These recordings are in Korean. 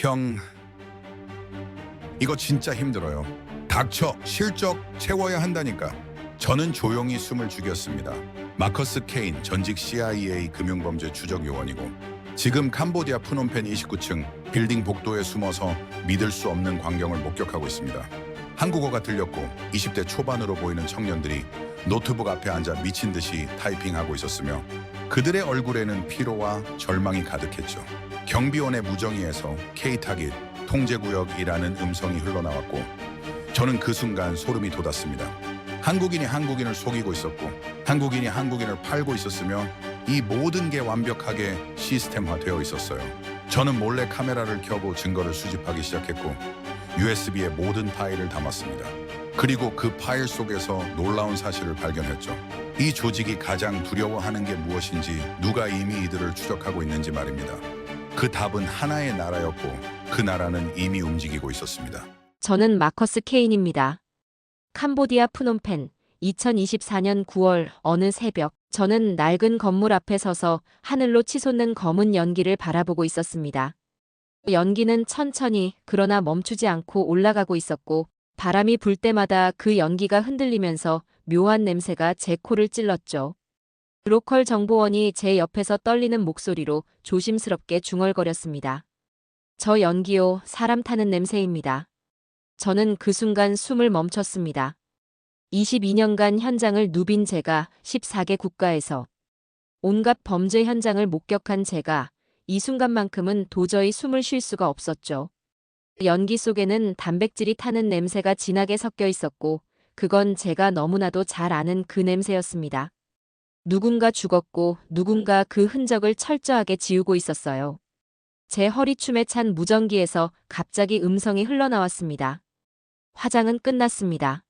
형, 이거 진짜 힘들어요. 닥쳐, 실적 채워야 한다니까. 저는 조용히 숨을 죽였습니다. 마커스 케인, 전직 CIA 금융범죄 추적 요원이고 지금 캄보디아 프놈펜 29층 빌딩 복도에 숨어서 믿을 수 없는 광경을 목격하고 있습니다. 한국어가 들렸고 20대 초반으로 보이는 청년들이 노트북 앞에 앉아 미친 듯이 타이핑하고 있었으며 그들의 얼굴에는 피로와 절망이 가득했죠. 경비원의 무정의에서 K-타깃, 통제구역이라는 음성이 흘러나왔고 저는 그 순간 소름이 돋았습니다. 한국인이 한국인을 속이고 있었고 한국인이 한국인을 팔고 있었으며 이 모든 게 완벽하게 시스템화되어 있었어요. 저는 몰래 카메라를 켜고 증거를 수집하기 시작했고 USB에 모든 파일을 담았습니다. 그리고 그 파일 속에서 놀라운 사실을 발견했죠. 이 조직이 가장 두려워하는 게 무엇인지, 누가 이미 이들을 추적하고 있는지 말입니다. 그 답은 하나의 나라였고 그 나라는 이미 움직이고 있었습니다. 저는 마커스 케인입니다. 캄보디아 프놈펜 2024년 9월 어느 새벽 저는 낡은 건물 앞에 서서 하늘로 치솟는 검은 연기를 바라보고 있었습니다. 연기는 천천히 그러나 멈추지 않고 올라가고 있었고 바람이 불 때마다 그 연기가 흔들리면서 묘한 냄새가 제 코를 찔렀죠. 로컬 정보원이 제 옆에서 떨리는 목소리로 조심스럽게 중얼거렸습니다. 저 연기요, 사람 타는 냄새입니다. 저는 그 순간 숨을 멈췄습니다. 22년간 현장을 누빈 제가 14개 국가에서 온갖 범죄 현장을 목격한 제가 이 순간만큼은 도저히 숨을 쉴 수가 없었죠. 연기 속에는 단백질이 타는 냄새가 진하게 섞여 있었고 그건 제가 너무나도 잘 아는 그 냄새였습니다. 누군가 죽었고 누군가 그 흔적을 철저하게 지우고 있었어요. 제 허리춤에 찬 무전기에서 갑자기 음성이 흘러나왔습니다. 화장은 끝났습니다.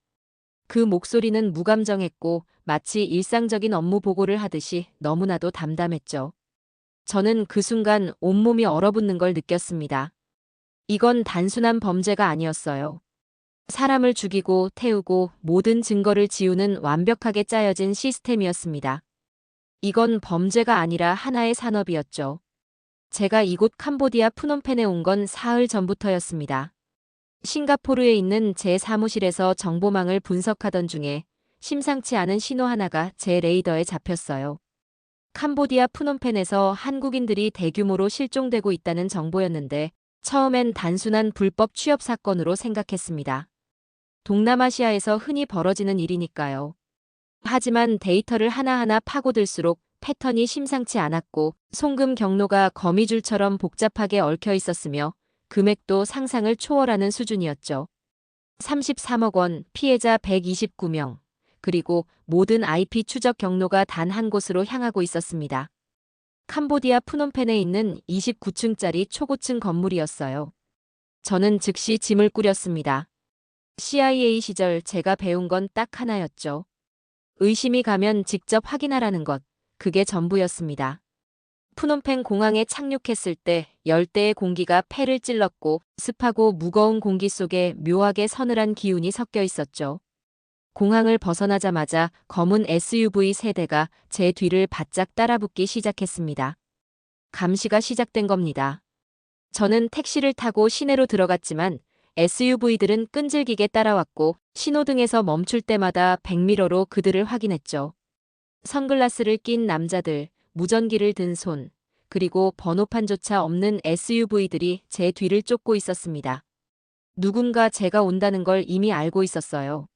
그 목소리는 무감정했고 마치 일상적인 업무 보고를 하듯이 너무나도 담담했죠. 저는 그 순간 온몸이 얼어붙는 걸 느꼈습니다. 이건 단순한 범죄가 아니었어요. 사람을 죽이고 태우고 모든 증거를 지우는 완벽하게 짜여진 시스템이었습니다. 이건 범죄가 아니라 하나의 산업이었죠. 제가 이곳 캄보디아 프놈펜에 온 건 사흘 전부터였습니다. 싱가포르에 있는 제 사무실에서 정보망을 분석하던 중에 심상치 않은 신호 하나가 제 레이더에 잡혔어요. 캄보디아 프놈펜에서 한국인들이 대규모로 실종되고 있다는 정보였는데 처음엔 단순한 불법 취업 사건으로 생각했습니다. 동남아시아에서 흔히 벌어지는 일이니까요. 하지만 데이터를 하나하나 파고들수록 패턴이 심상치 않았고 송금 경로가 거미줄처럼 복잡하게 얽혀 있었으며 금액도 상상을 초월하는 수준이었죠. 33억 원, 피해자 129명, 그리고 모든 IP 추적 경로가 단 한 곳으로 향하고 있었습니다. 캄보디아 프놈펜에 있는 29층짜리 초고층 건물이었어요. 저는 즉시 짐을 꾸렸습니다. CIA 시절 제가 배운 건 딱 하나였죠. 의심이 가면 직접 확인하라는 것, 그게 전부였습니다. 프놈펜 공항에 착륙했을 때 열대의 공기가 폐를 찔렀고 습하고 무거운 공기 속에 묘하게 서늘한 기운이 섞여 있었죠. 공항을 벗어나자마자 검은 SUV 세대가 제 뒤를 바짝 따라붙기 시작했습니다. 감시가 시작된 겁니다. 저는 택시를 타고 시내로 들어갔지만 SUV들은 끈질기게 따라왔고 신호등에서 멈출 때마다 백미러로 그들을 확인했죠. 선글라스를 낀 남자들, 무전기를 든 손, 그리고 번호판조차 없는 SUV들이 제 뒤를 쫓고 있었습니다. 누군가 제가 온다는 걸 이미 알고 있었어요.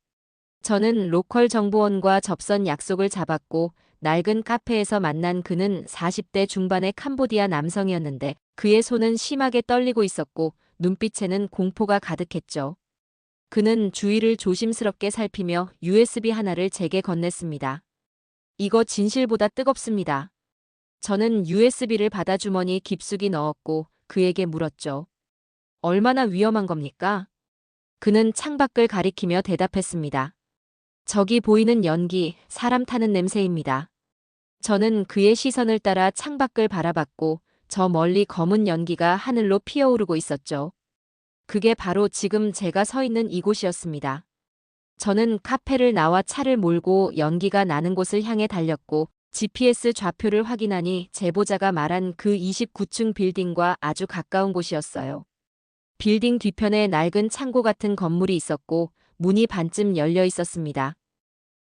저는 로컬 정보원과 접선 약속을 잡았고 낡은 카페에서 만난 그는 40대 중반의 캄보디아 남성이었는데 그의 손은 심하게 떨리고 있었고 눈빛에는 공포가 가득했죠. 그는 주위를 조심스럽게 살피며 USB 하나를 제게 건넸습니다. 이거 진실보다 뜨겁습니다. 저는 USB를 받아 주머니 깊숙이 넣었고 그에게 물었죠. 얼마나 위험한 겁니까? 그는 창밖을 가리키며 대답했습니다. 저기 보이는 연기, 사람 타는 냄새입니다. 저는 그의 시선을 따라 창밖을 바라봤고 저 멀리 검은 연기가 하늘로 피어오르고 있었죠. 그게 바로 지금 제가 서 있는 이곳이었습니다. 저는 카페를 나와 차를 몰고 연기가 나는 곳을 향해 달렸고 GPS 좌표를 확인하니 제보자가 말한 그 29층 빌딩과 아주 가까운 곳이었어요. 빌딩 뒤편에 낡은 창고 같은 건물이 있었고 문이 반쯤 열려 있었습니다.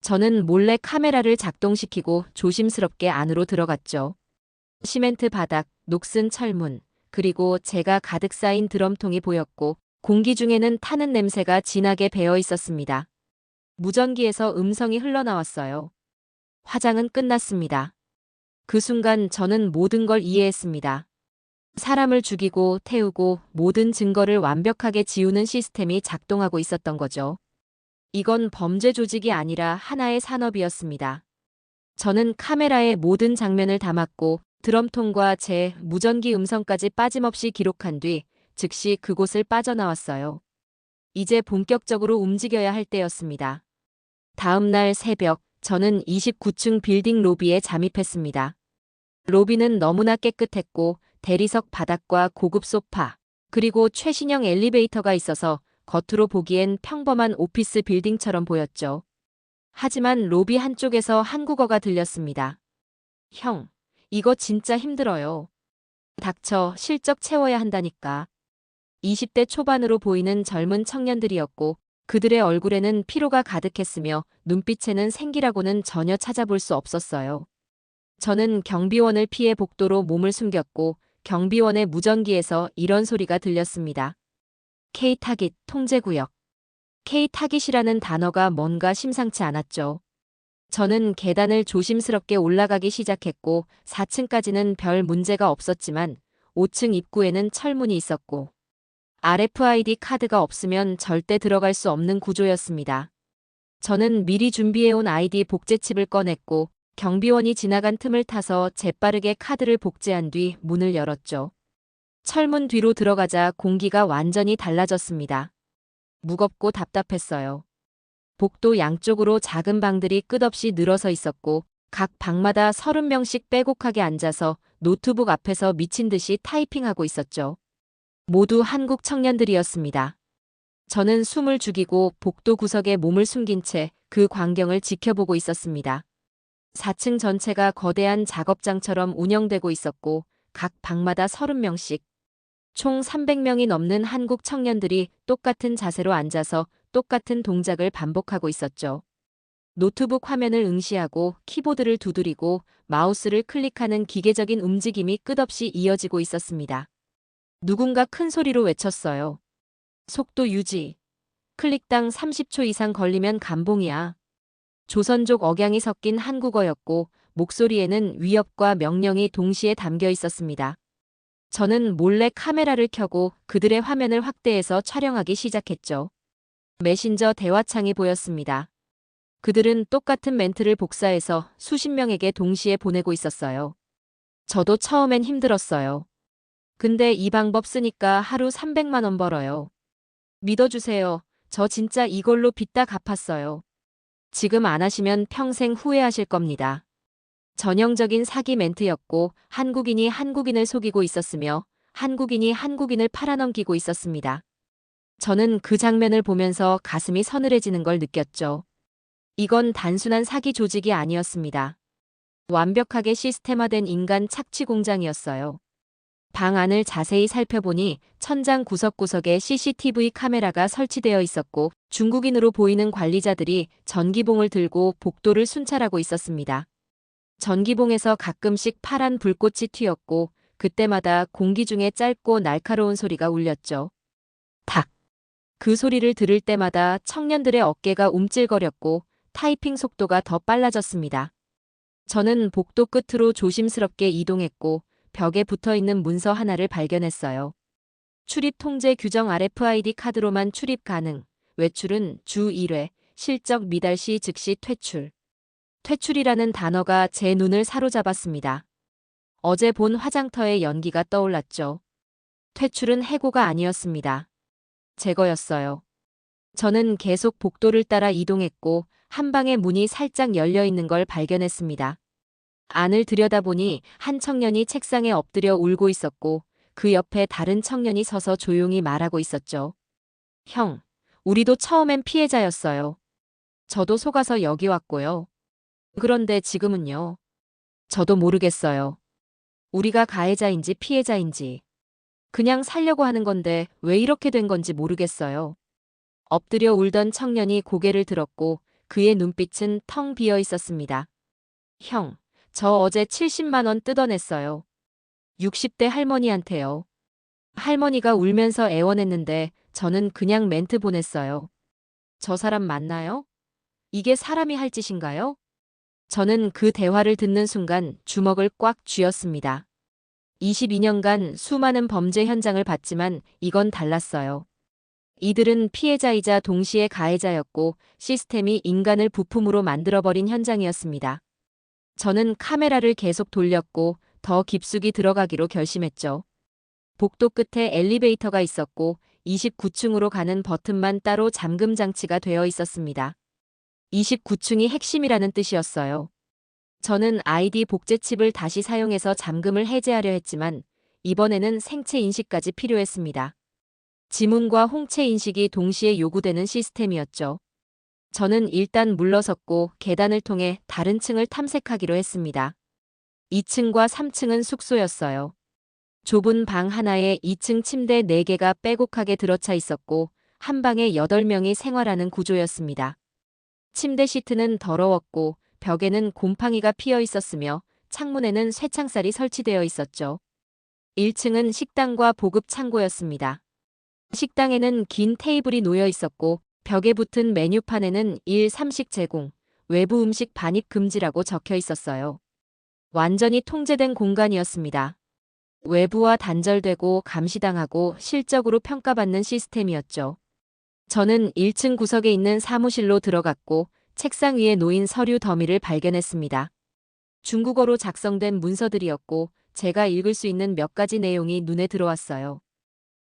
저는 몰래 카메라를 작동시키고 조심스럽게 안으로 들어갔죠. 시멘트 바닥, 녹슨 철문, 그리고 제가 가득 쌓인 드럼통이 보였고 공기 중에는 타는 냄새가 진하게 배어 있었습니다. 무전기에서 음성이 흘러나왔어요. 화장은 끝났습니다. 그 순간 저는 모든 걸 이해했습니다. 사람을 죽이고 태우고 모든 증거를 완벽하게 지우는 시스템이 작동하고 있었던 거죠. 이건 범죄 조직이 아니라 하나의 산업이었습니다. 저는 카메라에 모든 장면을 담았고 드럼통과 제 무전기 음성까지 빠짐없이 기록한 뒤 즉시 그곳을 빠져나왔어요. 이제 본격적으로 움직여야 할 때였습니다. 다음 날 새벽, 저는 29층 빌딩 로비에 잠입했습니다. 로비는 너무나 깨끗했고 대리석 바닥과 고급 소파, 그리고 최신형 엘리베이터가 있어서 겉으로 보기엔 평범한 오피스 빌딩처럼 보였죠. 하지만 로비 한쪽에서 한국어가 들렸습니다. 형, 이거 진짜 힘들어요. 닥쳐, 실적 채워야 한다니까. 20대 초반으로 보이는 젊은 청년들이었고 그들의 얼굴에는 피로가 가득했으며 눈빛에는 생기라고는 전혀 찾아볼 수 없었어요. 저는 경비원을 피해 복도로 몸을 숨겼고 경비원의 무전기에서 이런 소리가 들렸습니다. K-타깃 통제구역. K-타깃이라는 단어가 뭔가 심상치 않았죠. 저는 계단을 조심스럽게 올라가기 시작했고 4층까지는 별 문제가 없었지만 5층 입구에는 철문이 있었고 RFID 카드가 없으면 절대 들어갈 수 없는 구조였습니다. 저는 미리 준비해온 아이디 복제칩을 꺼냈고 경비원이 지나간 틈을 타서 재빠르게 카드를 복제한 뒤 문을 열었죠. 철문 뒤로 들어가자 공기가 완전히 달라졌습니다. 무겁고 답답했어요. 복도 양쪽으로 작은 방들이 끝없이 늘어서 있었고 각 방마다 30명씩 빼곡하게 앉아서 노트북 앞에서 미친 듯이 타이핑하고 있었죠. 모두 한국 청년들이었습니다. 저는 숨을 죽이고 복도 구석에 몸을 숨긴 채 그 광경을 지켜보고 있었습니다. 4층 전체가 거대한 작업장처럼 운영되고 있었고 각 방마다 30명씩 총 300명이 넘는 한국 청년들이 똑같은 자세로 앉아서 똑같은 동작을 반복하고 있었죠. 노트북 화면을 응시하고 키보드를 두드리고 마우스를 클릭하는 기계적인 움직임이 끝없이 이어지고 있었습니다. 누군가 큰 소리로 외쳤어요. 속도 유지. 클릭당 30초 이상 걸리면 감봉이야. 조선족 억양이 섞인 한국어였고 목소리에는 위협과 명령이 동시에 담겨 있었습니다. 저는 몰래 카메라를 켜고 그들의 화면을 확대해서 촬영하기 시작했죠. 메신저 대화창이 보였습니다. 그들은 똑같은 멘트를 복사해서 수십 명에게 동시에 보내고 있었어요. 저도 처음엔 힘들었어요. 근데 이 방법 쓰니까 하루 300만 원 벌어요. 믿어주세요. 저 진짜 이걸로 빚 다 갚았어요. 지금 안 하시면 평생 후회하실 겁니다. 전형적인 사기 멘트였고 한국인이 한국인을 속이고 있었으며 한국인이 한국인을 팔아넘기고 있었습니다. 저는 그 장면을 보면서 가슴이 서늘해지는 걸 느꼈죠. 이건 단순한 사기 조직이 아니었습니다. 완벽하게 시스템화된 인간 착취 공장이었어요. 방 안을 자세히 살펴보니 천장 구석구석에 CCTV 카메라가 설치되어 있었고 중국인으로 보이는 관리자들이 전기봉을 들고 복도를 순찰하고 있었습니다. 전기봉에서 가끔씩 파란 불꽃이 튀었고 그때마다 공기 중에 짧고 날카로운 소리가 울렸죠. 탁! 그 소리를 들을 때마다 청년들의 어깨가 움찔거렸고 타이핑 속도가 더 빨라졌습니다. 저는 복도 끝으로 조심스럽게 이동했고 벽에 붙어있는 문서 하나를 발견했어요. 출입 통제 규정 RFID 카드로만 출입 가능. 외출은 주 1회, 실적 미달 시 즉시 퇴출. 퇴출이라는 단어가 제 눈을 사로잡았습니다. 어제 본 화장터의 연기가 떠올랐죠. 퇴출은 해고가 아니었습니다. 제거였어요. 저는 계속 복도를 따라 이동했고 한 방의 문이 살짝 열려 있는 걸 발견했습니다. 안을 들여다보니 한 청년이 책상에 엎드려 울고 있었고 그 옆에 다른 청년이 서서 조용히 말하고 있었죠. 형, 우리도 처음엔 피해자였어요. 저도 속아서 여기 왔고요. 그런데 지금은요. 저도 모르겠어요. 우리가 가해자인지 피해자인지. 그냥 살려고 하는 건데 왜 이렇게 된 건지 모르겠어요. 엎드려 울던 청년이 고개를 들었고 그의 눈빛은 텅 비어 있었습니다. 형, 저 어제 70만 원 뜯어냈어요. 60대 할머니한테요. 할머니가 울면서 애원했는데 저는 그냥 멘트 보냈어요. 저 사람 맞나요? 이게 사람이 할 짓인가요? 저는 그 대화를 듣는 순간 주먹을 꽉 쥐었습니다. 22년간 수많은 범죄 현장을 봤지만 이건 달랐어요. 이들은 피해자이자 동시에 가해자였고 시스템이 인간을 부품으로 만들어버린 현장이었습니다. 저는 카메라를 계속 돌렸고 더 깊숙이 들어가기로 결심했죠. 복도 끝에 엘리베이터가 있었고 29층으로 가는 버튼만 따로 잠금 장치가 되어 있었습니다. 29층이 핵심이라는 뜻이었어요. 저는 아이디 복제 칩을 다시 사용해서 잠금을 해제하려 했지만 이번에는 생체 인식까지 필요했습니다. 지문과 홍채 인식이 동시에 요구되는 시스템이었죠. 저는 일단 물러섰고 계단을 통해 다른 층을 탐색하기로 했습니다. 2층과 3층은 숙소였어요. 좁은 방 하나에 2층 침대 4개가 빼곡하게 들어차 있었고 한 방에 8명이 생활하는 구조였습니다. 침대 시트는 더러웠고 벽에는 곰팡이가 피어 있었으며 창문에는 쇠창살이 설치되어 있었죠. 1층은 식당과 보급 창고였습니다. 식당에는 긴 테이블이 놓여 있었고 벽에 붙은 메뉴판에는 3식 제공, 외부 음식 반입 금지라고 적혀 있었어요. 완전히 통제된 공간이었습니다. 외부와 단절되고 감시당하고 실적으로 평가받는 시스템이었죠. 저는 1층 구석에 있는 사무실로 들어갔고 책상 위에 놓인 서류 더미를 발견했습니다. 중국어로 작성된 문서들이었고 제가 읽을 수 있는 몇 가지 내용이 눈에 들어왔어요.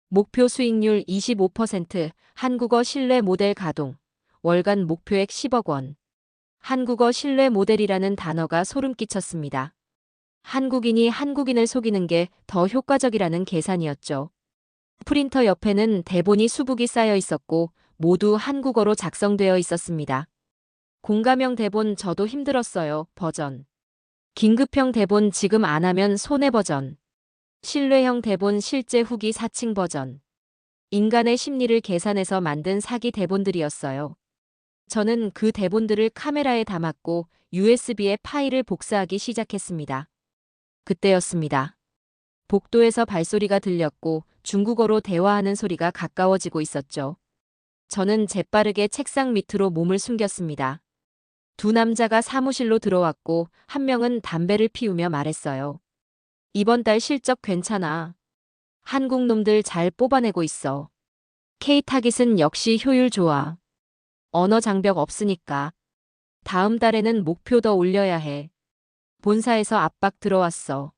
목표 수익률 25%, 한국어 실내 모델 가동, 월간 목표액 10억 원. 한국어 실내 모델이라는 단어가 소름 끼쳤습니다. 한국인이 한국인을 속이는 게 더 효과적이라는 계산이었죠. 프린터 옆에는 대본이 수북이 쌓여 있었고 모두 한국어로 작성되어 있었습니다. 공감형 대본 저도 힘들었어요. 버전. 긴급형 대본 지금 안 하면 손해 버전. 신뢰형 대본 실제 후기 4층 버전. 인간의 심리를 계산해서 만든 사기 대본들이었어요. 저는 그 대본들을 카메라에 담았고 USB에 파일을 복사하기 시작했습니다. 그때였습니다. 복도에서 발소리가 들렸고 중국어로 대화하는 소리가 가까워지고 있었죠. 저는 재빠르게 책상 밑으로 몸을 숨겼습니다. 두 남자가 사무실로 들어왔고 한 명은 담배를 피우며 말했어요. 이번 달 실적 괜찮아. 한국 놈들 잘 뽑아내고 있어. K-타깃은 역시 효율 좋아. 언어 장벽 없으니까. 다음 달에는 목표 더 올려야 해. 본사에서 압박 들어왔어.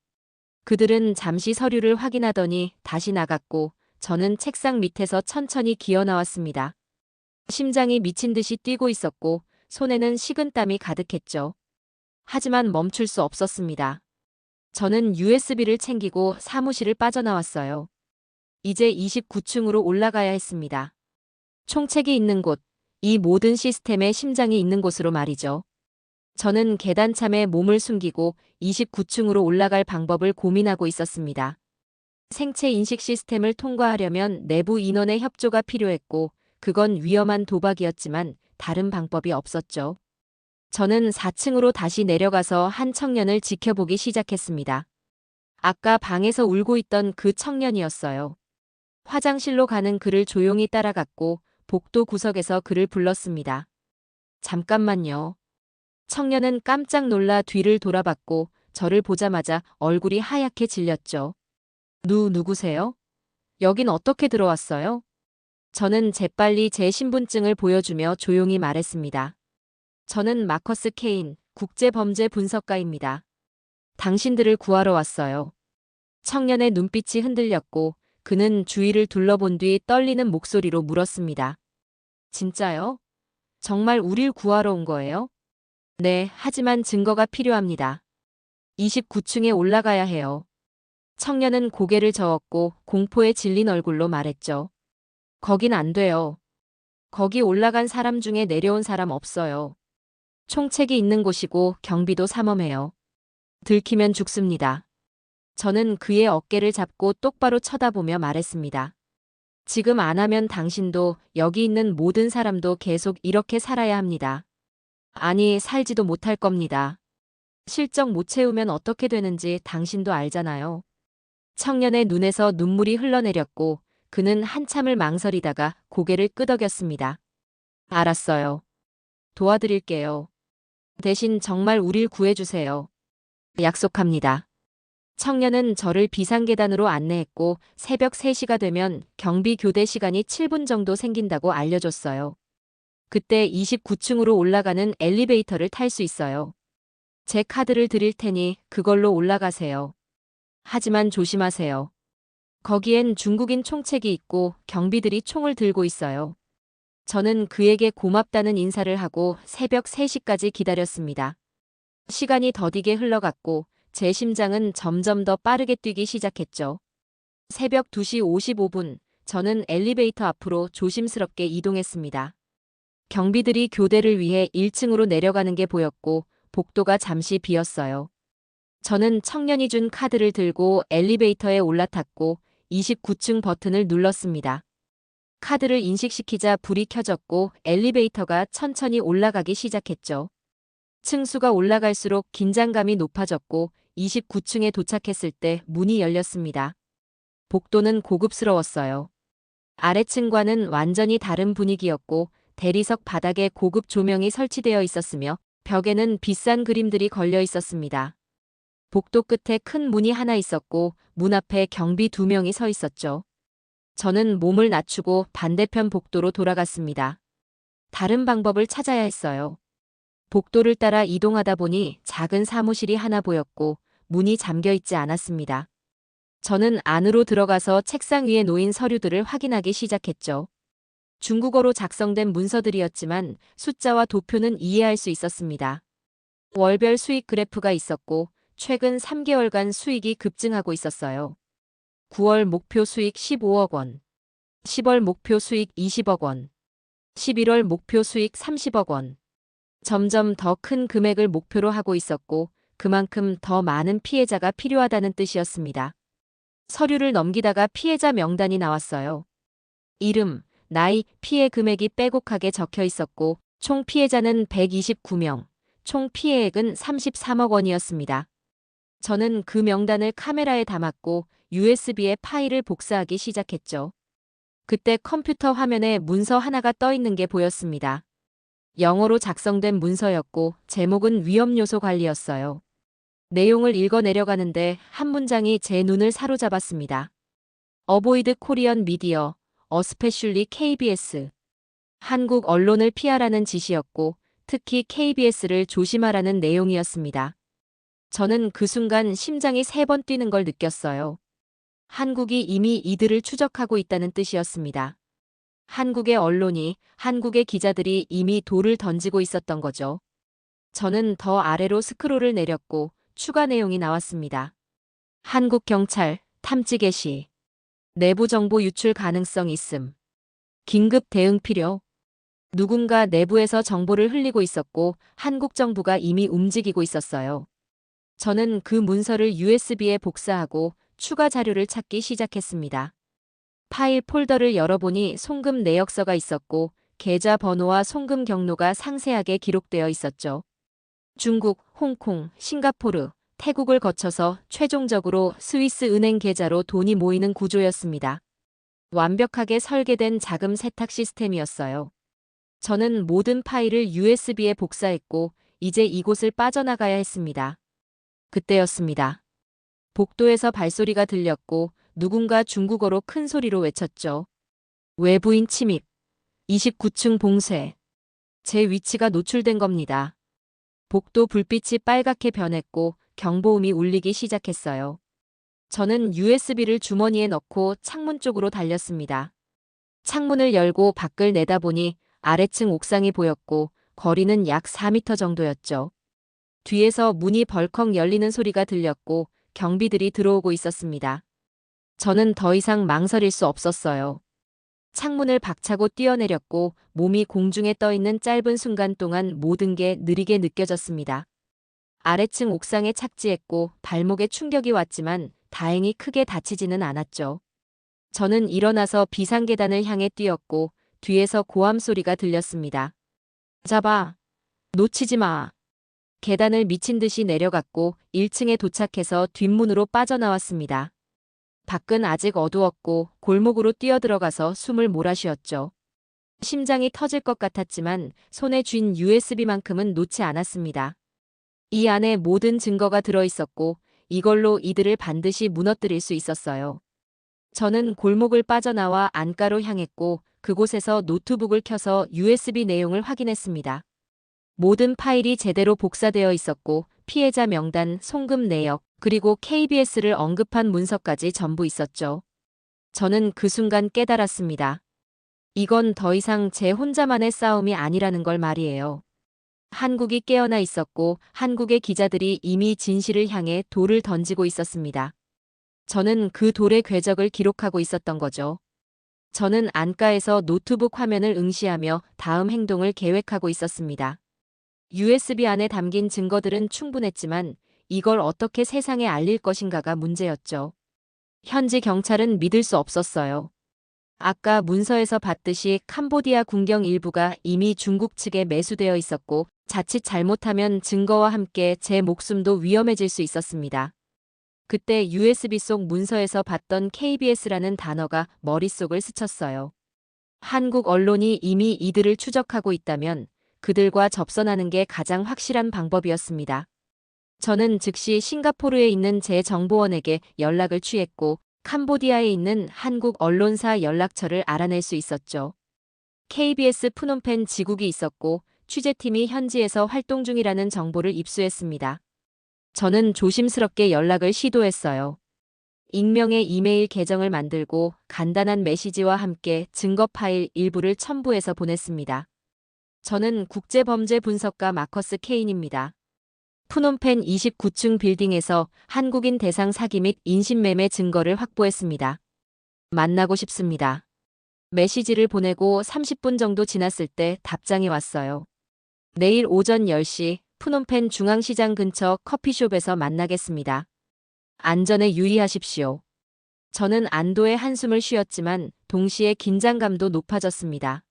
그들은 잠시 서류를 확인하더니 다시 나갔고 저는 책상 밑에서 천천히 기어 나왔습니다. 심장이 미친 듯이 뛰고 있었고 손에는 식은땀이 가득했죠. 하지만 멈출 수 없었습니다. 저는 USB를 챙기고 사무실을 빠져나왔어요. 이제 29층으로 올라가야 했습니다. 총책이 있는 곳, 이 모든 시스템의 심장이 있는 곳으로 말이죠. 저는 계단참에 몸을 숨기고 29층으로 올라갈 방법을 고민하고 있었습니다. 생체 인식 시스템을 통과하려면 내부 인원의 협조가 필요했고 그건 위험한 도박이었지만 다른 방법이 없었죠. 저는 4층으로 다시 내려가서 한 청년을 지켜보기 시작했습니다. 아까 방에서 울고 있던 그 청년이었어요. 화장실로 가는 그를 조용히 따라갔고 복도 구석에서 그를 불렀습니다. 잠깐만요. 청년은 깜짝 놀라 뒤를 돌아봤고 저를 보자마자 얼굴이 하얗게 질렸죠. 누구세요? 여긴 어떻게 들어왔어요? 저는 재빨리 제 신분증을 보여주며 조용히 말했습니다. 저는 마커스 케인, 국제범죄 분석가입니다. 당신들을 구하러 왔어요. 청년의 눈빛이 흔들렸고 그는 주위를 둘러본 뒤 떨리는 목소리로 물었습니다. 진짜요? 정말 우릴 구하러 온 거예요? 네, 하지만 증거가 필요합니다. 29층에 올라가야 해요. 청년은 고개를 저었고 공포에 질린 얼굴로 말했죠. 거긴 안 돼요. 거기 올라간 사람 중에 내려온 사람 없어요. 총책이 있는 곳이고 경비도 삼엄해요. 들키면 죽습니다. 저는 그의 어깨를 잡고 똑바로 쳐다보며 말했습니다. 지금 안 하면 당신도 여기 있는 모든 사람도 계속 이렇게 살아야 합니다. 아니, 살지도 못할 겁니다. 실적 못 채우면 어떻게 되는지 당신도 알잖아요. 청년의 눈에서 눈물이 흘러내렸고 그는 한참을 망설이다가 고개를 끄덕였습니다. 알았어요. 도와드릴게요. 대신 정말 우릴 구해주세요. 약속합니다. 청년은 저를 비상계단으로 안내했고 새벽 3시가 되면 경비 교대 시간이 7분 정도 생긴다고 알려줬어요. 그때 29층으로 올라가는 엘리베이터를 탈 수 있어요. 제 카드를 드릴 테니 그걸로 올라가세요. 하지만 조심하세요. 거기엔 중국인 총책이 있고 경비들이 총을 들고 있어요. 저는 그에게 고맙다는 인사를 하고 새벽 3시까지 기다렸습니다. 시간이 더디게 흘러갔고 제 심장은 점점 더 빠르게 뛰기 시작했죠. 새벽 2시 55분, 저는 엘리베이터 앞으로 조심스럽게 이동했습니다. 경비들이 교대를 위해 1층으로 내려가는 게 보였고 복도가 잠시 비었어요. 저는 청년이 준 카드를 들고 엘리베이터에 올라탔고 29층 버튼을 눌렀습니다. 카드를 인식시키자 불이 켜졌고 엘리베이터가 천천히 올라가기 시작했죠. 층수가 올라갈수록 긴장감이 높아졌고 29층에 도착했을 때 문이 열렸습니다. 복도는 고급스러웠어요. 아래층과는 완전히 다른 분위기였고 대리석 바닥에 고급 조명이 설치되어 있었으며 벽에는 비싼 그림들이 걸려 있었습니다. 복도 끝에 큰 문이 하나 있었고 문 앞에 경비 2명이 서 있었죠. 저는 몸을 낮추고 반대편 복도로 돌아갔습니다. 다른 방법을 찾아야 했어요. 복도를 따라 이동하다 보니 작은 사무실이 하나 보였고 문이 잠겨 있지 않았습니다. 저는 안으로 들어가서 책상 위에 놓인 서류들을 확인하기 시작했죠. 중국어로 작성된 문서들이었지만 숫자와 도표는 이해할 수 있었습니다. 월별 수익 그래프가 있었고 최근 3개월간 수익이 급증하고 있었어요. 9월 목표 수익 15억 원, 10월 목표 수익 20억 원, 11월 목표 수익 30억 원. 점점 더 큰 금액을 목표로 하고 있었고 그만큼 더 많은 피해자가 필요하다는 뜻이었습니다. 서류를 넘기다가 피해자 명단이 나왔어요. 이름, 나이, 피해 금액이 빼곡하게 적혀 있었고 총 피해자는 129명, 총 피해액은 33억 원이었습니다. 저는 그 명단을 카메라에 담았고 USB에 파일을 복사하기 시작했죠. 그때 컴퓨터 화면에 문서 하나가 떠 있는 게 보였습니다. 영어로 작성된 문서였고 제목은 위험요소 관리였어요. 내용을 읽어 내려가는데 한 문장이 제 눈을 사로잡았습니다. Avoid Korean Media, especially KBS. 한국 언론을 피하라는 지시였고 특히 KBS를 조심하라는 내용이었습니다. 저는 그 순간 심장이 3번 뛰는 걸 느꼈어요. 한국이 이미 이들을 추적하고 있다는 뜻이었습니다. 한국의 언론이, 한국의 기자들이 이미 돌을 던지고 있었던 거죠. 저는 더 아래로 스크롤을 내렸고 추가 내용이 나왔습니다. 한국 경찰, 탐지 개시. 내부 정보 유출 가능성 있음. 긴급 대응 필요. 누군가 내부에서 정보를 흘리고 있었고 한국 정부가 이미 움직이고 있었어요. 저는 그 문서를 USB에 복사하고 추가 자료를 찾기 시작했습니다. 파일 폴더를 열어보니 송금 내역서가 있었고 계좌 번호와 송금 경로가 상세하게 기록되어 있었죠. 중국, 홍콩, 싱가포르, 태국을 거쳐서 최종적으로 스위스 은행 계좌로 돈이 모이는 구조였습니다. 완벽하게 설계된 자금 세탁 시스템이었어요. 저는 모든 파일을 USB에 복사했고 이제 이곳을 빠져나가야 했습니다. 그때였습니다. 복도에서 발소리가 들렸고 누군가 중국어로 큰 소리로 외쳤죠. 외부인 침입. 29층 봉쇄. 제 위치가 노출된 겁니다. 복도 불빛이 빨갛게 변했고 경보음이 울리기 시작했어요. 저는 USB를 주머니에 넣고 창문 쪽으로 달렸습니다. 창문을 열고 밖을 내다보니 아래층 옥상이 보였고 거리는 약 4m 정도였죠. 뒤에서 문이 벌컥 열리는 소리가 들렸고 경비들이 들어오고 있었습니다. 저는 더 이상 망설일 수 없었어요. 창문을 박차고 뛰어내렸고 몸이 공중에 떠 있는 짧은 순간 동안 모든 게 느리게 느껴졌습니다. 아래층 옥상에 착지했고 발목에 충격이 왔지만 다행히 크게 다치지는 않았죠. 저는 일어나서 비상계단을 향해 뛰었고 뒤에서 고함 소리가 들렸습니다. 잡아! 놓치지 마! 계단을 미친 듯이 내려갔고 1층에 도착해서 뒷문으로 빠져나왔습니다. 밖은 아직 어두웠고 골목으로 뛰어들어가서 숨을 몰아쉬었죠. 심장이 터질 것 같았지만 손에 쥔 USB만큼은 놓지 않았습니다. 이 안에 모든 증거가 들어있었고 이걸로 이들을 반드시 무너뜨릴 수 있었어요. 저는 골목을 빠져나와 안가로 향했고 그곳에서 노트북을 켜서 USB 내용을 확인했습니다. 모든 파일이 제대로 복사되어 있었고 피해자 명단, 송금 내역, 그리고 KBS를 언급한 문서까지 전부 있었죠. 저는 그 순간 깨달았습니다. 이건 더 이상 제 혼자만의 싸움이 아니라는 걸 말이에요. 한국이 깨어나 있었고 한국의 기자들이 이미 진실을 향해 돌을 던지고 있었습니다. 저는 그 돌의 궤적을 기록하고 있었던 거죠. 저는 안가에서 노트북 화면을 응시하며 다음 행동을 계획하고 있었습니다. USB 안에 담긴 증거들은 충분했지만 이걸 어떻게 세상에 알릴 것인가가 문제였죠. 현지 경찰은 믿을 수 없었어요. 아까 문서에서 봤듯이 캄보디아 군경 일부가 이미 중국 측에 매수되어 있었고 자칫 잘못하면 증거와 함께 제 목숨도 위험해질 수 있었습니다. 그때 USB 속 문서에서 봤던 KBS라는 단어가 머릿속을 스쳤어요. 한국 언론이 이미 이들을 추적하고 있다면 그들과 접선하는 게 가장 확실한 방법이었습니다. 저는 즉시 싱가포르에 있는 제 정보원에게 연락을 취했고 캄보디아에 있는 한국 언론사 연락처를 알아낼 수 있었죠. KBS 프놈펜 지국이 있었고 취재팀이 현지에서 활동 중이라는 정보를 입수했습니다. 저는 조심스럽게 연락을 시도했어요. 익명의 이메일 계정을 만들고 간단한 메시지와 함께 증거 파일 일부를 첨부해서 보냈습니다. 저는 국제범죄 분석가 마커스 케인입니다. 푸놈펜 29층 빌딩에서 한국인 대상 사기 및 인신매매 증거를 확보했습니다. 만나고 싶습니다. 메시지를 보내고 30분 정도 지났을 때 답장이 왔어요. 내일 오전 10시 푸놈펜 중앙시장 근처 커피숍에서 만나겠습니다. 안전에 유의하십시오. 저는 안도의 한숨을 쉬었지만 동시에 긴장감도 높아졌습니다.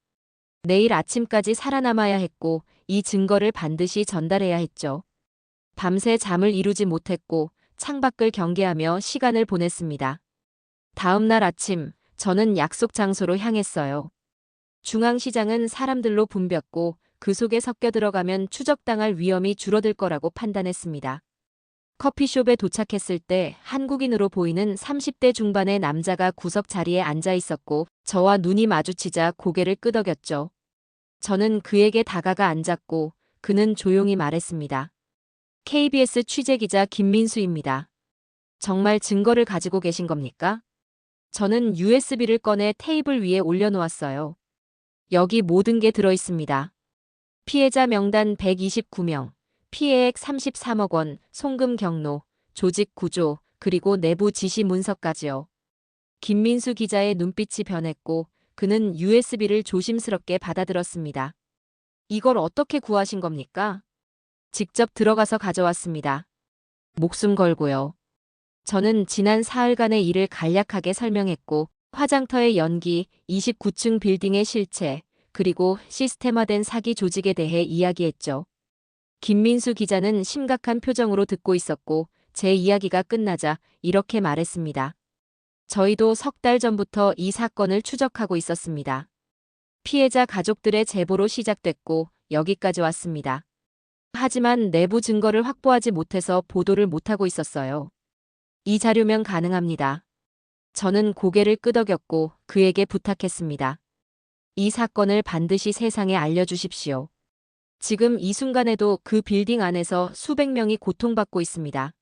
내일 아침까지 살아남아야 했고 이 증거를 반드시 전달해야 했죠. 밤새 잠을 이루지 못했고 창밖을 경계하며 시간을 보냈습니다. 다음 날 아침 저는 약속 장소로 향했어요. 중앙시장은 사람들로 붐볐고 그 속에 섞여 들어가면 추적당할 위험이 줄어들 거라고 판단했습니다. 커피숍에 도착했을 때 한국인으로 보이는 30대 중반의 남자가 구석 자리에 앉아 있었고 저와 눈이 마주치자 고개를 끄덕였죠. 저는 그에게 다가가 앉았고 그는 조용히 말했습니다. KBS 취재기자 김민수입니다. 정말 증거를 가지고 계신 겁니까? 저는 USB를 꺼내 테이블 위에 올려놓았어요. 여기 모든 게 들어있습니다. 피해자 명단 129명, 피해액 33억 원, 송금 경로, 조직 구조, 그리고 내부 지시 문서까지요. 김민수 기자의 눈빛이 변했고 그는 USB를 조심스럽게 받아들었습니다. 이걸 어떻게 구하신 겁니까? 직접 들어가서 가져왔습니다. 목숨 걸고요. 저는 지난 사흘간의 일을 간략하게 설명했고 화장터의 연기, 29층 빌딩의 실체, 그리고 시스템화된 사기 조직에 대해 이야기했죠. 김민수 기자는 심각한 표정으로 듣고 있었고 제 이야기가 끝나자 이렇게 말했습니다. 저희도 석 달 전부터 이 사건을 추적하고 있었습니다. 피해자 가족들의 제보로 시작됐고 여기까지 왔습니다. 하지만 내부 증거를 확보하지 못해서 보도를 못하고 있었어요. 이 자료면 가능합니다. 저는 고개를 끄덕였고 그에게 부탁했습니다. 이 사건을 반드시 세상에 알려주십시오. 지금 이 순간에도 그 빌딩 안에서 수백 명이 고통받고 있습니다.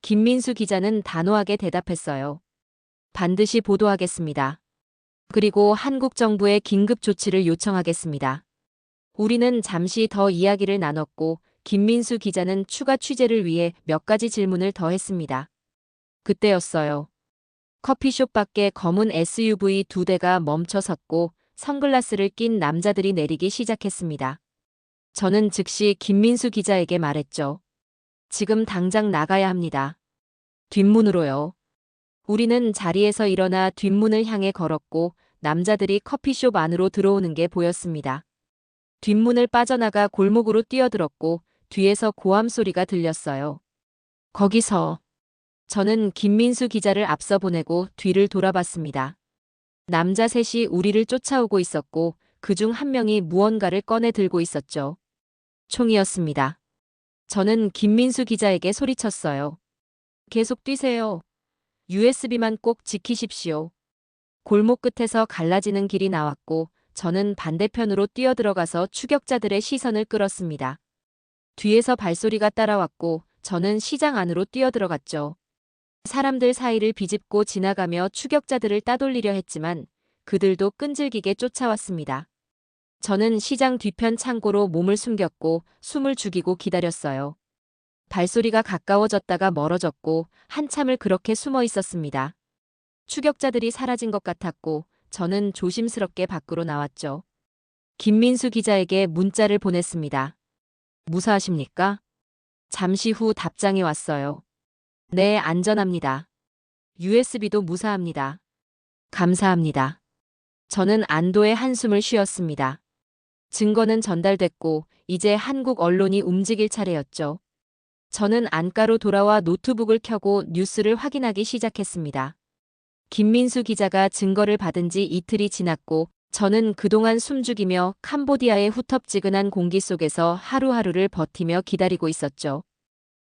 김민수 기자는 단호하게 대답했어요. 반드시 보도하겠습니다. 그리고 한국 정부의 긴급 조치를 요청하겠습니다. 우리는 잠시 더 이야기를 나눴고 김민수 기자는 추가 취재를 위해 몇 가지 질문을 더 했습니다. 그때였어요. 커피숍 밖에 검은 SUV 2대가 멈춰 섰고 선글라스를 낀 남자들이 내리기 시작했습니다. 저는 즉시 김민수 기자에게 말했죠. 지금 당장 나가야 합니다. 뒷문으로요. 우리는 자리에서 일어나 뒷문을 향해 걸었고 남자들이 커피숍 안으로 들어오는 게 보였습니다. 뒷문을 빠져나가 골목으로 뛰어들었고 뒤에서 고함 소리가 들렸어요. 거기서 저는 김민수 기자를 앞서 보내고 뒤를 돌아봤습니다. 남자 셋이 우리를 쫓아오고 있었고 그중 한 명이 무언가를 꺼내 들고 있었죠. 총이었습니다. 저는 김민수 기자에게 소리쳤어요. 계속 뛰세요. USB만 꼭 지키십시오. 골목 끝에서 갈라지는 길이 나왔고 저는 반대편으로 뛰어들어가서 추격자들의 시선을 끌었습니다. 뒤에서 발소리가 따라왔고 저는 시장 안으로 뛰어들어갔죠. 사람들 사이를 비집고 지나가며 추격자들을 따돌리려 했지만 그들도 끈질기게 쫓아왔습니다. 저는 시장 뒤편 창고로 몸을 숨겼고 숨을 죽이고 기다렸어요. 발소리가 가까워졌다가 멀어졌고 한참을 그렇게 숨어 있었습니다. 추격자들이 사라진 것 같았고 저는 조심스럽게 밖으로 나왔죠. 김민수 기자에게 문자를 보냈습니다. 무사하십니까? 잠시 후 답장이 왔어요. 네, 안전합니다. USB도 무사합니다. 감사합니다. 저는 안도의 한숨을 쉬었습니다. 증거는 전달됐고 이제 한국 언론이 움직일 차례였죠. 저는 안가로 돌아와 노트북을 켜고 뉴스를 확인하기 시작했습니다. 김민수 기자가 증거를 받은 지 이틀이 지났고 저는 그동안 숨죽이며 캄보디아의 후텁지근한 공기 속에서 하루하루를 버티며 기다리고 있었죠.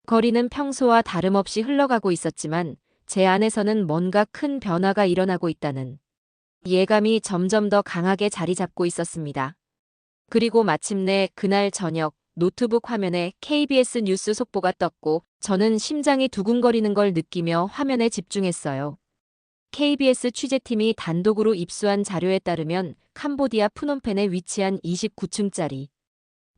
거리는 평소와 다름없이 흘러가고 있었지만 제 안에서는 뭔가 큰 변화가 일어나고 있다는 예감이 점점 더 강하게 자리 잡고 있었습니다. 그리고 마침내 그날 저녁 노트북 화면에 KBS 뉴스 속보가 떴고 저는 심장이 두근거리는 걸 느끼며 화면에 집중했어요. KBS 취재팀이 단독으로 입수한 자료에 따르면 캄보디아 프놈펜에 위치한 29층짜리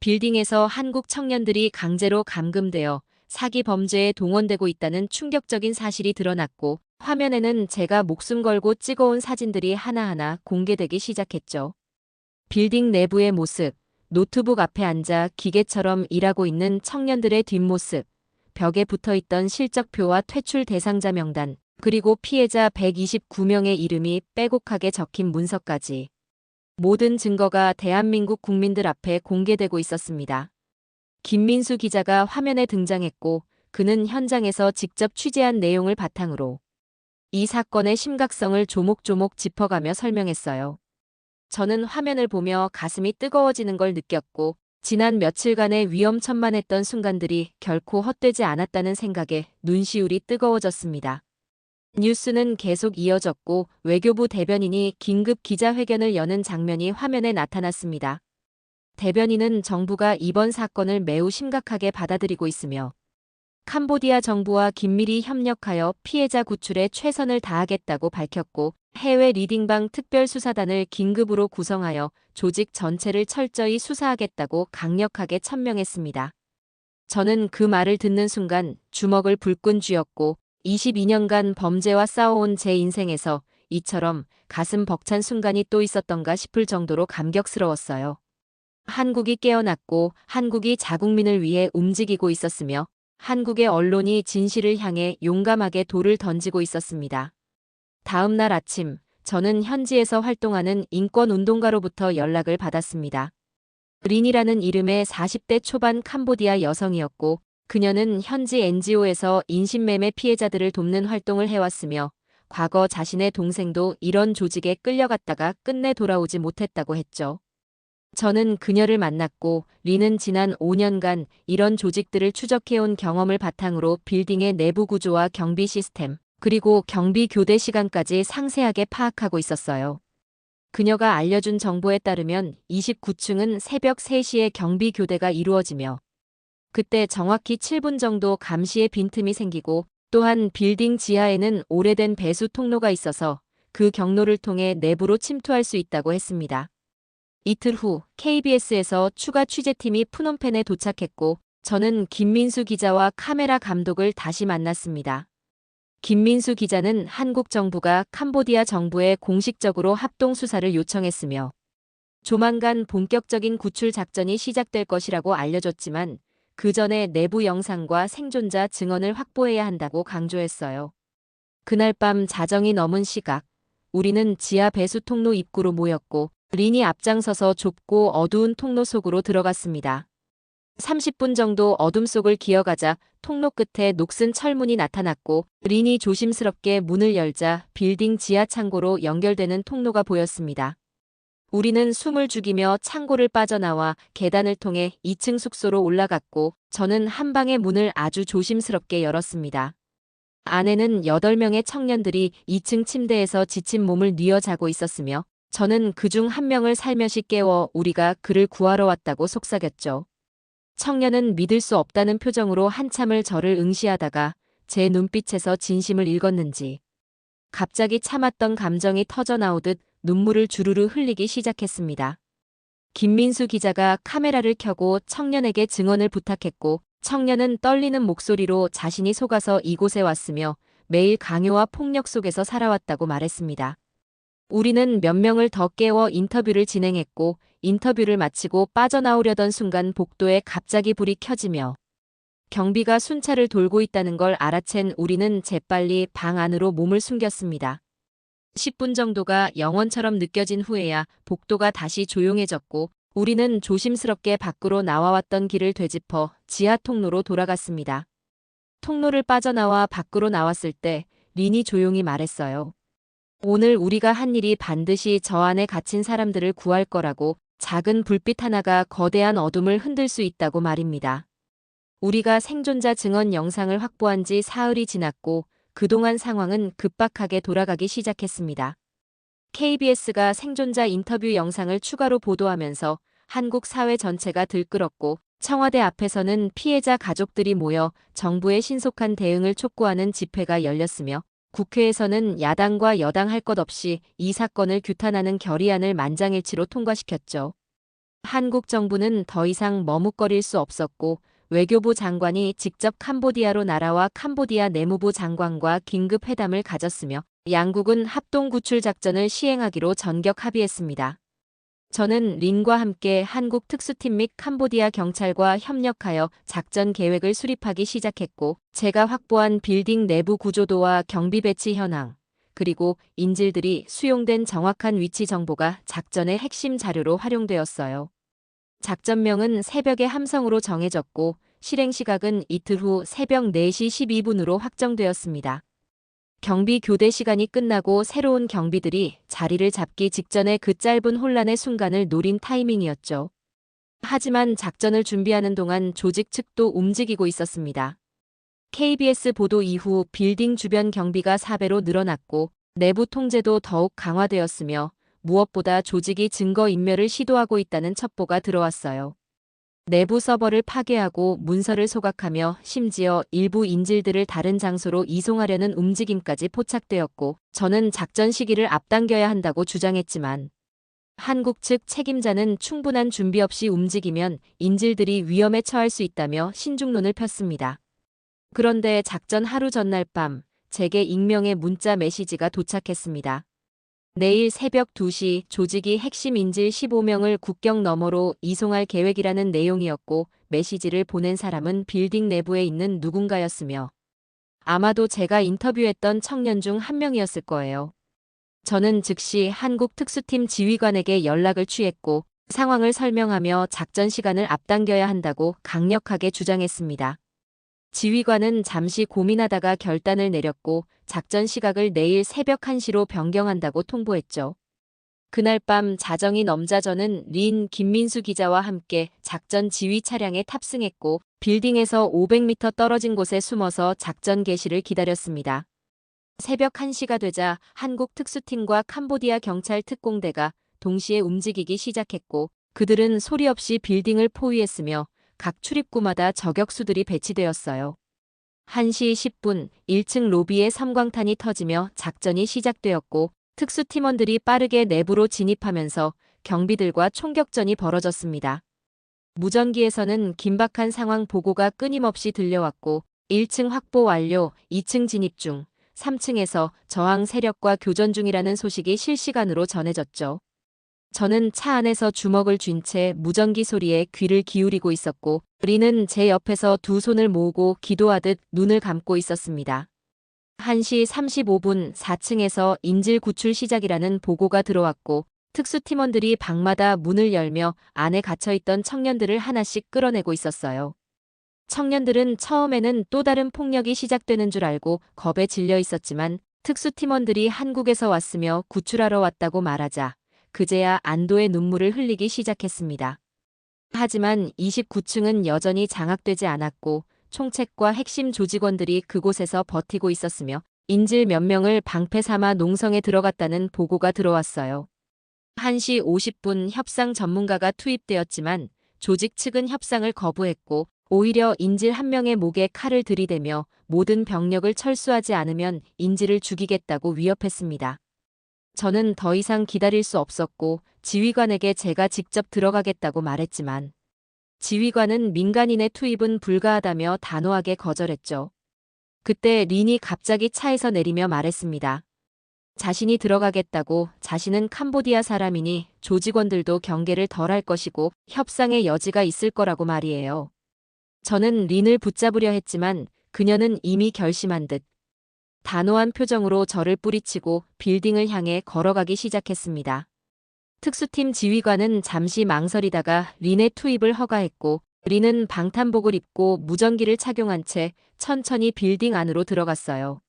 빌딩에서 한국 청년들이 강제로 감금되어 사기 범죄에 동원되고 있다는 충격적인 사실이 드러났고 화면에는 제가 목숨 걸고 찍어온 사진들이 하나하나 공개되기 시작했죠. 빌딩 내부의 모습, 노트북 앞에 앉아 기계처럼 일하고 있는 청년들의 뒷모습, 벽에 붙어있던 실적표와 퇴출 대상자 명단, 그리고 피해자 129명의 이름이 빼곡하게 적힌 문서까지. 모든 증거가 대한민국 국민들 앞에 공개되고 있었습니다. 김민수 기자가 화면에 등장했고 그는 현장에서 직접 취재한 내용을 바탕으로 이 사건의 심각성을 조목조목 짚어가며 설명했어요. 저는 화면을 보며 가슴이 뜨거워지는 걸 느꼈고 지난 며칠간의 위험천만했던 순간들이 결코 헛되지 않았다는 생각에 눈시울이 뜨거워졌습니다. 뉴스는 계속 이어졌고 외교부 대변인이 긴급 기자회견을 여는 장면이 화면에 나타났습니다. 대변인은 정부가 이번 사건을 매우 심각하게 받아들이고 있으며 캄보디아 정부와 긴밀히 협력하여 피해자 구출에 최선을 다하겠다고 밝혔고 해외 리딩방 특별수사단을 긴급으로 구성하여 조직 전체를 철저히 수사하겠다고 강력하게 천명했습니다. 저는 그 말을 듣는 순간 주먹을 불끈 쥐었고 22년간 범죄와 싸워온 제 인생에서 이처럼 가슴 벅찬 순간이 또 있었던가 싶을 정도로 감격스러웠어요. 한국이 깨어났고 한국이 자국민을 위해 움직이고 있었으며 한국의 언론이 진실을 향해 용감하게 돌을 던지고 있었습니다. 다음 날 아침, 저는 현지에서 활동하는 인권운동가로부터 연락을 받았습니다. 린이라는 이름의 40대 초반 캄보디아 여성이었고 그녀는 현지 NGO에서 인신매매 피해자들을 돕는 활동을 해왔으며 과거 자신의 동생도 이런 조직에 끌려갔다가 끝내 돌아오지 못했다고 했죠. 저는 그녀를 만났고 린은 지난 5년간 이런 조직들을 추적해온 경험을 바탕으로 빌딩의 내부 구조와 경비 시스템, 그리고 경비 교대 시간까지 상세하게 파악하고 있었어요. 그녀가 알려준 정보에 따르면 29층은 새벽 3시에 경비 교대가 이루어지며 그때 정확히 7분 정도 감시의 빈틈이 생기고 또한 빌딩 지하에는 오래된 배수 통로가 있어서 그 경로를 통해 내부로 침투할 수 있다고 했습니다. 이틀 후 KBS에서 추가 취재팀이 프놈펜에 도착했고 저는 김민수 기자와 카메라 감독을 다시 만났습니다. 김민수 기자는 한국 정부가 캄보디아 정부에 공식적으로 합동 수사를 요청했으며 조만간 본격적인 구출 작전이 시작될 것이라고 알려줬지만 그 전에 내부 영상과 생존자 증언을 확보해야 한다고 강조했어요. 그날 밤 자정이 넘은 시각, 우리는 지하 배수 통로 입구로 모였고 린이 앞장서서 좁고 어두운 통로 속으로 들어갔습니다. 30분 정도 어둠 속을 기어가자 통로 끝에 녹슨 철문이 나타났고 린이 조심스럽게 문을 열자 빌딩 지하 창고로 연결되는 통로가 보였습니다. 우리는 숨을 죽이며 창고를 빠져나와 계단을 통해 2층 숙소로 올라갔고 저는 한 방의 문을 아주 조심스럽게 열었습니다. 안에는 8명의 청년들이 2층 침대에서 지친 몸을 뉘어 자고 있었으며 저는 그중 한 명을 살며시 깨워 우리가 그를 구하러 왔다고 속삭였죠. 청년은 믿을 수 없다는 표정으로 한참을 저를 응시하다가 제 눈빛에서 진심을 읽었는지 갑자기 참았던 감정이 터져나오듯 눈물을 주르르 흘리기 시작했습니다. 김민수 기자가 카메라를 켜고 청년에게 증언을 부탁했고 청년은 떨리는 목소리로 자신이 속아서 이곳에 왔으며 매일 강요와 폭력 속에서 살아왔다고 말했습니다. 우리는 몇 명을 더 깨워 인터뷰를 진행했고 인터뷰를 마치고 빠져나오려던 순간 복도에 갑자기 불이 켜지며 경비가 순찰을 돌고 있다는 걸 알아챈 우리는 재빨리 방 안으로 몸을 숨겼습니다. 10분 정도가 영원처럼 느껴진 후에야 복도가 다시 조용해졌고 우리는 조심스럽게 밖으로 나와왔던 길을 되짚어 지하 통로로 돌아갔습니다. 통로를 빠져나와 밖으로 나왔을 때 린이 조용히 말했어요. 오늘 우리가 한 일이 반드시 저 안에 갇힌 사람들을 구할 거라고 작은 불빛 하나가 거대한 어둠을 흔들 수 있다고 말입니다. 우리가 생존자 증언 영상을 확보한 지 사흘이 지났고 그동안 상황은 급박하게 돌아가기 시작했습니다. KBS가 생존자 인터뷰 영상을 추가로 보도하면서 한국 사회 전체가 들끓었고 청와대 앞에서는 피해자 가족들이 모여 정부의 신속한 대응을 촉구하는 집회가 열렸으며 국회에서는 야당과 여당 할 것 없이 이 사건을 규탄하는 결의안을 만장일치로 통과시켰죠. 한국 정부는 더 이상 머뭇거릴 수 없었고 외교부 장관이 직접 캄보디아로 날아와 캄보디아 내무부 장관과 긴급 회담을 가졌으며 양국은 합동 구출 작전을 시행하기로 전격 합의했습니다. 저는 린과 함께 한국 특수팀 및 캄보디아 경찰과 협력하여 작전 계획을 수립하기 시작했고 제가 확보한 빌딩 내부 구조도와 경비 배치 현황, 그리고 인질들이 수용된 정확한 위치 정보가 작전의 핵심 자료로 활용되었어요. 작전명은 새벽의 함성으로 정해졌고 실행 시각은 이틀 후 새벽 4시 12분으로 확정되었습니다. 경비 교대 시간이 끝나고 새로운 경비들이 자리를 잡기 직전에 그 짧은 혼란의 순간을 노린 타이밍이었죠. 하지만 작전을 준비하는 동안 조직 측도 움직이고 있었습니다. KBS 보도 이후 빌딩 주변 경비가 4배로 늘어났고 내부 통제도 더욱 강화되었으며 무엇보다 조직이 증거인멸을 시도하고 있다는 첩보가 들어왔어요. 내부 서버를 파괴하고 문서를 소각하며 심지어 일부 인질들을 다른 장소로 이송하려는 움직임까지 포착되었고 저는 작전 시기를 앞당겨야 한다고 주장했지만 한국 측 책임자는 충분한 준비 없이 움직이면 인질들이 위험에 처할 수 있다며 신중론을 폈습니다. 그런데 작전 하루 전날 밤 제게 익명의 문자 메시지가 도착했습니다. 내일 새벽 2시 조직이 핵심 인질 15명을 국경 너머로 이송할 계획이라는 내용이었고 메시지를 보낸 사람은 빌딩 내부에 있는 누군가였으며 아마도 제가 인터뷰했던 청년 중 한 명이었을 거예요. 저는 즉시 한국 특수팀 지휘관에게 연락을 취했고 상황을 설명하며 작전 시간을 앞당겨야 한다고 강력하게 주장했습니다. 지휘관은 잠시 고민하다가 결단을 내렸고 작전 시각을 내일 새벽 1시로 변경한다고 통보했죠. 그날 밤 자정이 넘자 저는 린 김민수 기자와 함께 작전 지휘 차량에 탑승했고 빌딩에서 500m 떨어진 곳에 숨어서 작전 개시를 기다렸습니다. 새벽 1시가 되자 한국 특수팀과 캄보디아 경찰 특공대가 동시에 움직이기 시작했고 그들은 소리 없이 빌딩을 포위했으며 각 출입구마다 저격수들이 배치되었어요. 1시 10분 1층 로비에 섬광탄이 터지며 작전이 시작되었고 특수팀원들이 빠르게 내부로 진입하면서 경비들과 총격전이 벌어졌습니다. 무전기에서는 긴박한 상황 보고가 끊임없이 들려왔고 1층 확보 완료, 2층 진입 중, 3층에서 저항 세력과 교전 중이라는 소식이 실시간으로 전해졌죠. 저는 차 안에서 주먹을 쥔 채 무전기 소리에 귀를 기울이고 있었고 린은 제 옆에서 두 손을 모으고 기도하듯 눈을 감고 있었습니다. 1시 35분 4층에서 인질 구출 시작이라는 보고가 들어왔고 특수팀원들이 방마다 문을 열며 안에 갇혀있던 청년들을 하나씩 끌어내고 있었어요. 청년들은 처음에는 또 다른 폭력이 시작되는 줄 알고 겁에 질려 있었지만 특수팀원들이 한국에서 왔으며 구출하러 왔다고 말하자 그제야 안도의 눈물을 흘리기 시작했습니다. 하지만 29층은 여전히 장악되지 않았고 총책과 핵심 조직원들이 그곳에서 버티고 있었으며 인질 몇 명을 방패 삼아 농성에 들어갔다는 보고가 들어왔어요. 1시 50분 협상 전문가가 투입되었지만 조직 측은 협상을 거부했고 오히려 인질 한 명의 목에 칼을 들이대며 모든 병력을 철수하지 않으면 인질을 죽이겠다고 위협했습니다. 저는 더 이상 기다릴 수 없었고 지휘관에게 제가 직접 들어가겠다고 말했지만 지휘관은 민간인의 투입은 불가하다며 단호하게 거절했죠. 그때 린이 갑자기 차에서 내리며 말했습니다. 자신이 들어가겠다고. 자신은 캄보디아 사람이니 조직원들도 경계를 덜할 것이고 협상의 여지가 있을 거라고 말이에요. 저는 린을 붙잡으려 했지만 그녀는 이미 결심한 듯 단호한 표정으로 저를 뿌리치고 빌딩을 향해 걸어가기 시작했습니다. 특수팀 지휘관은 잠시 망설이다가 린의 투입을 허가했고 린은 방탄복을 입고 무전기를 착용한 채 천천히 빌딩 안으로 들어갔어요.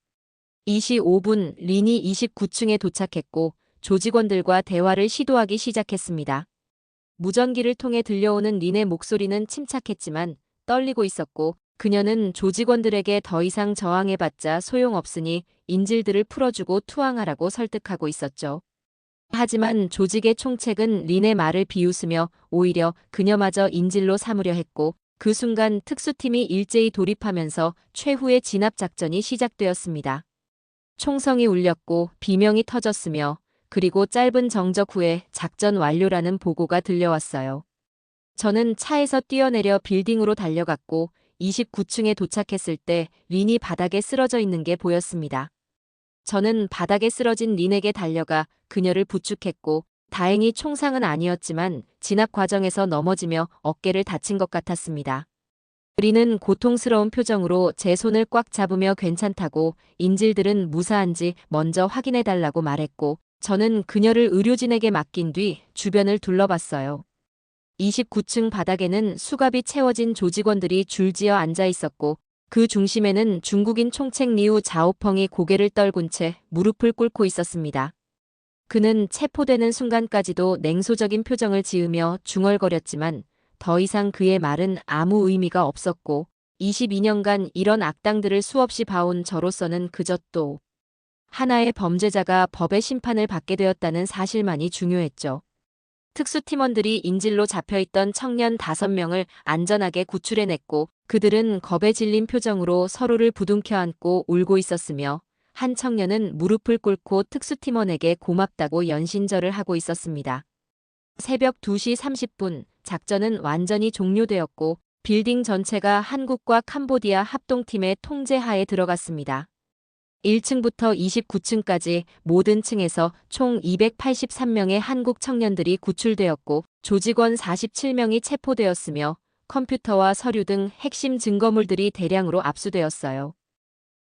25분 린이 29층에 도착했고 조직원들과 대화를 시도하기 시작했습니다. 무전기를 통해 들려오는 린의 목소리는 침착했지만 떨리고 있었고 그녀는 조직원들에게 더 이상 저항해봤자 소용없으니 인질들을 풀어주고 투항하라고 설득하고 있었죠. 하지만 조직의 총책은 린의 말을 비웃으며 오히려 그녀마저 인질로 삼으려 했고 그 순간 특수팀이 일제히 돌입하면서 최후의 진압 작전이 시작되었습니다. 총성이 울렸고 비명이 터졌으며 그리고 짧은 정적 후에 작전 완료라는 보고가 들려왔어요. 저는 차에서 뛰어내려 빌딩으로 달려갔고 29층에 도착했을 때 린이 바닥에 쓰러져 있는 게 보였습니다. 저는 바닥에 쓰러진 린에게 달려가 그녀를 부축했고 다행히 총상은 아니었지만 진압 과정에서 넘어지며 어깨를 다친 것 같았습니다. 린은 고통스러운 표정으로 제 손을 꽉 잡으며 괜찮다고 인질들은 무사한지 먼저 확인해달라고 말했고 저는 그녀를 의료진에게 맡긴 뒤 주변을 둘러봤어요. 29층 바닥에는 수갑이 채워진 조직원들이 줄지어 앉아 있었고 그 중심에는 중국인 총책 리우 자오펑이 고개를 떨군 채 무릎을 꿇고 있었습니다. 그는 체포되는 순간까지도 냉소적인 표정을 지으며 중얼거렸지만 더 이상 그의 말은 아무 의미가 없었고 22년간 이런 악당들을 수없이 봐온 저로서는 그저 또 하나의 범죄자가 법의 심판을 받게 되었다는 사실만이 중요했죠. 특수팀원들이 인질로 잡혀있던 청년 5명을 안전하게 구출해냈고 그들은 겁에 질린 표정으로 서로를 부둥켜 안고 울고 있었으며 한 청년은 무릎을 꿇고 특수팀원에게 고맙다고 연신절을 하고 있었습니다. 새벽 2시 30분 작전은 완전히 종료되었고 빌딩 전체가 한국과 캄보디아 합동팀의 통제하에 들어갔습니다. 1층부터 29층까지 모든 층에서 총 283명의 한국 청년들이 구출되었고 조직원 47명이 체포되었으며 컴퓨터와 서류 등 핵심 증거물들이 대량으로 압수되었어요.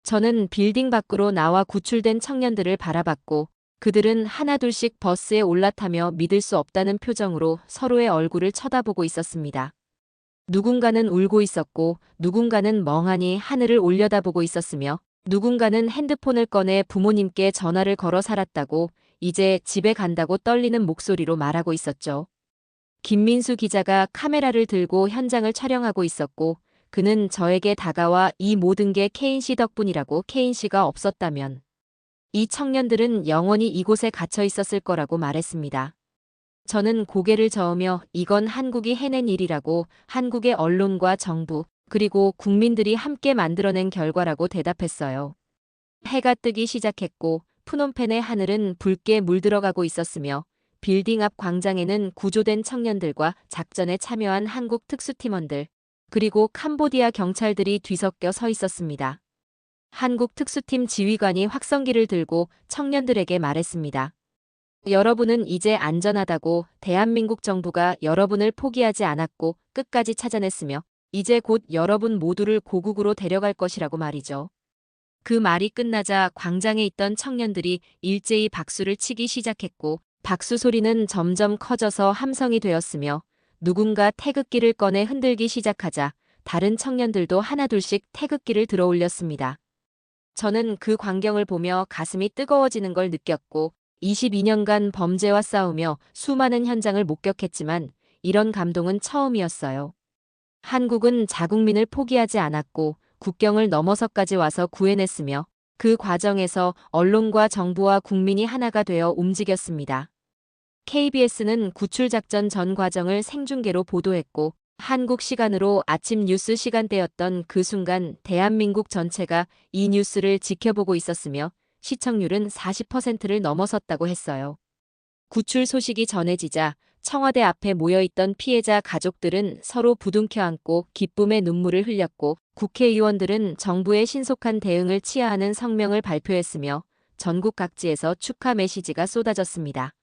저는 빌딩 밖으로 나와 구출된 청년들을 바라봤고 그들은 하나둘씩 버스에 올라타며 믿을 수 없다는 표정으로 서로의 얼굴을 쳐다보고 있었습니다. 누군가는 울고 있었고 누군가는 멍하니 하늘을 올려다보고 있었으며 누군가는 핸드폰을 꺼내 부모님께 전화를 걸어 살았다고 이제 집에 간다고 떨리는 목소리로 말하고 있었죠. 김민수 기자가 카메라를 들고 현장을 촬영하고 있었고 그는 저에게 다가와 이 모든 게 케인 씨 덕분이라고. 케인 씨가 없었다면 이 청년들은 영원히 이곳에 갇혀 있었을 거라고 말했습니다. 저는 고개를 저으며 이건 한국이 해낸 일이라고 한국의 언론과 정부 그리고 국민들이 함께 만들어낸 결과라고 대답했어요. 해가 뜨기 시작했고 푸놈펜의 하늘은 붉게 물들어가고 있었으며 빌딩 앞 광장에는 구조된 청년들과 작전에 참여한 한국 특수팀원들 그리고 캄보디아 경찰들이 뒤섞여 서 있었습니다. 한국 특수팀 지휘관이 확성기를 들고 청년들에게 말했습니다. 여러분은 이제 안전하다고. 대한민국 정부가 여러분을 포기하지 않았고 끝까지 찾아냈으며 이제 곧 여러분 모두를 고국으로 데려갈 것이라고 말이죠. 그 말이 끝나자 광장에 있던 청년들이 일제히 박수를 치기 시작했고 박수 소리는 점점 커져서 함성이 되었으며 누군가 태극기를 꺼내 흔들기 시작하자 다른 청년들도 하나둘씩 태극기를 들어 올렸습니다. 저는 그 광경을 보며 가슴이 뜨거워지는 걸 느꼈고 22년간 범죄와 싸우며 수많은 현장을 목격했지만 이런 감동은 처음이었어요. 한국은 자국민을 포기하지 않았고 국경을 넘어서까지 와서 구해냈으며 그 과정에서 언론과 정부와 국민이 하나가 되어 움직였습니다. KBS는 구출작전 전 과정을 생중계로 보도했고 한국 시간으로 아침 뉴스 시간대였던 그 순간 대한민국 전체가 이 뉴스를 지켜보고 있었으며 시청률은 40%를 넘어섰다고 했어요. 구출 소식이 전해지자 청와대 앞에 모여있던 피해자 가족들은 서로 부둥켜 안고 기쁨의 눈물을 흘렸고 국회의원들은 정부의 신속한 대응을 치하하는 성명을 발표했으며 전국 각지에서 축하 메시지가 쏟아졌습니다.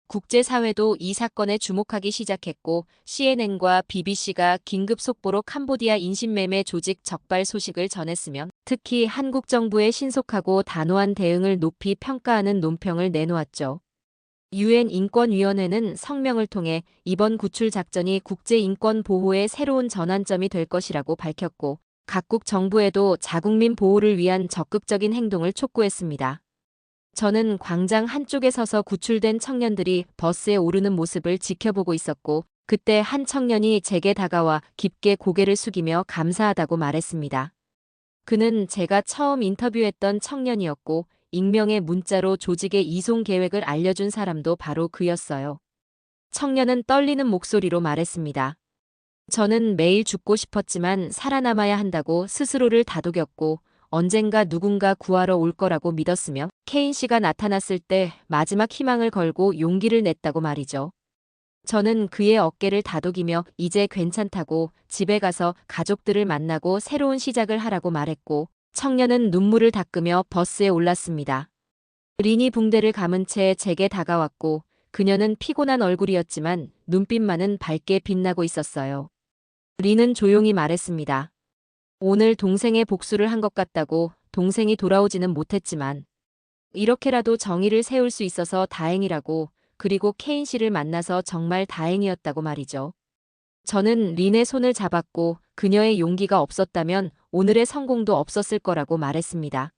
국제사회도 이 사건에 주목하기 시작했고 CNN과 BBC가 긴급 속보로 캄보디아 인신매매 조직 적발 소식을 전했으며 특히 한국 정부의 신속하고 단호한 대응을 높이 평가하는 논평을 내놓았죠. UN 인권위원회는 성명을 통해 이번 구출 작전이 국제인권 보호의 새로운 전환점이 될 것이라고 밝혔고 각국 정부에도 자국민 보호를 위한 적극적인 행동을 촉구했습니다. 저는 광장 한쪽에 서서 구출된 청년들이 버스에 오르는 모습을 지켜보고 있었고 그때 한 청년이 제게 다가와 깊게 고개를 숙이며 감사하다고 말했습니다. 그는 제가 처음 인터뷰했던 청년이었고 익명의 문자로 조직의 이송 계획을 알려준 사람도 바로 그였어요. 청년은 떨리는 목소리로 말했습니다. 저는 매일 죽고 싶었지만 살아남아야 한다고 스스로를 다독였고 언젠가 누군가 구하러 올 거라고 믿었으며 케인 씨가 나타났을 때 마지막 희망을 걸고 용기를 냈다고 말이죠. 저는 그의 어깨를 다독이며 이제 괜찮다고 집에 가서 가족들을 만나고 새로운 시작을 하라고 말했고 청년은 눈물을 닦으며 버스에 올랐습니다. 린이 붕대를 감은 채 제게 다가왔고 그녀는 피곤한 얼굴이었지만 눈빛만은 밝게 빛나고 있었어요. 린은 조용히 말했습니다. 오늘 동생의 복수를 한 것 같다고. 동생이 돌아오지는 못했지만 이렇게라도 정의를 세울 수 있어서 다행이라고. 그리고 케인 씨를 만나서 정말 다행이었다고 말이죠. 저는 린의 손을 잡았고 그녀의 용기가 없었다면 오늘의 성공도 없었을 거라고 말했습니다.